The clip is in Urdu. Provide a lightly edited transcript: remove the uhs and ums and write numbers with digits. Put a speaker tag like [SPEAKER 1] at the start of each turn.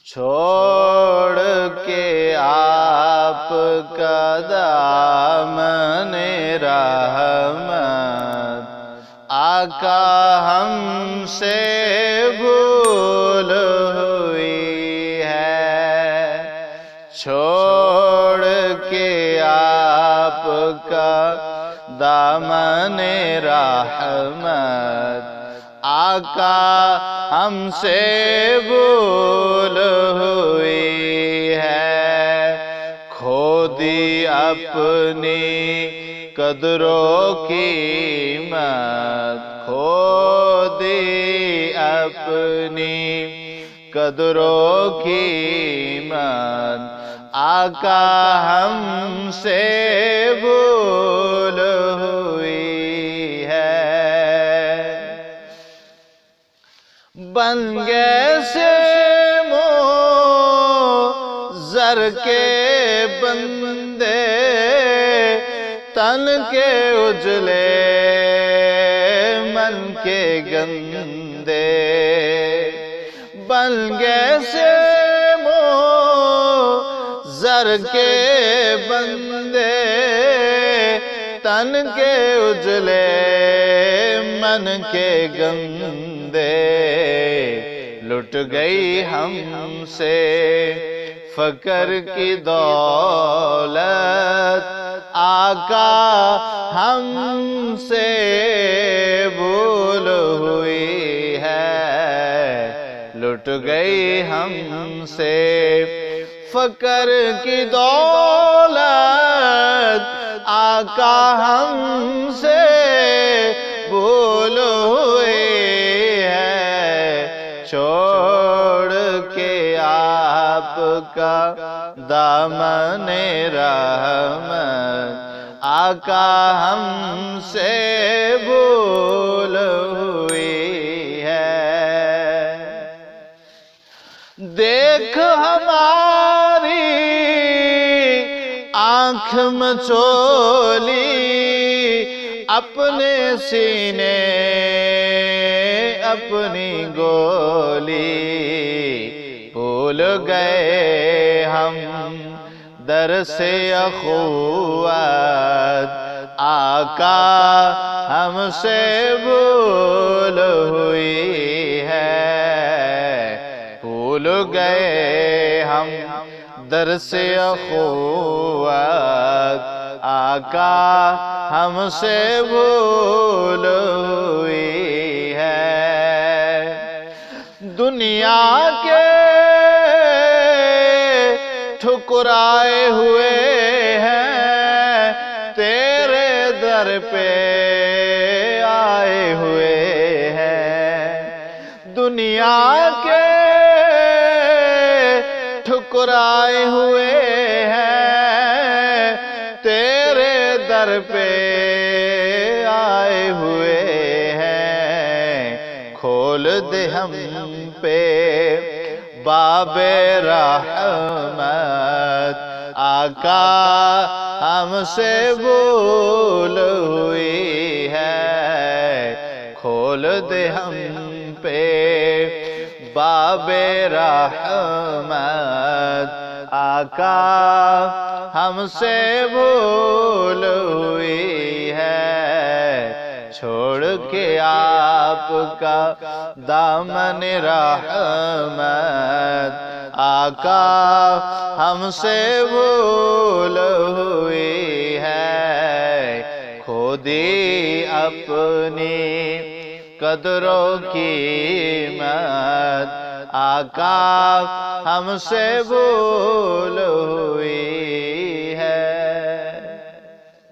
[SPEAKER 1] چھوڑ کے آپ کا دامن رحمت، آقا ہم سے بھول ہوئی ہے۔ چھوڑ کے آپ کا دامن رحمت، آقا ہم سے بھول ہوئی ہے۔ کھو دی اپنی قدر و قیمت، کھو دی اپنی قدر و قیمت، آقا ہم سے بھول ہوئی ہے۔ بن گئے سے زر کے بندے، تن کے اجلے من کے گندے۔ بن گئے سے زر کے بندے، تن کے اجلے من کے گندے۔ لٹ گئی ہم سے فقر کی دولت، آقا ہم سے بھول ہوئی ہے۔ لٹ گئی ہم سے فقر کی دولت، آقا ہم سے بھول ہوئی ہے۔ چھوڑ کے آپ کا دامن رحمت، آقا ہم سے بھول ہوئی ہے۔ دیکھ ہماری آنکھ مچولی، اپنے سینے اپنی گولی۔ بھول گئے ہم در سے اخوت، آقا ہم سے بھول ہوئی ہے۔ بھول گئے ہم در سے اخوت، آقا ہم سے بھول ہوئی ہے۔ دنیا کے ٹھکرائے ہوئے ہیں، تیرے در پہ آئے ہوئے ہیں۔ دنیا کے ٹھکرائے ہوئے ہیں، تیرے در پہ آئے ہوئے ہیں۔ کھول دے ہم پہ باب رحمت، آقا ہم سے بھول ہوئی ہے۔ کھول دے ہم پہ باب رحمت، آقا ہم سے بھول ہوئی ہے۔ چھوڑ کے آپ کا دامن رحمت، آقا ہم سے بھول ہوئی ہے۔ کھو دی اپنی قدر و قیمت، آقا ہم سے بھول ہوئی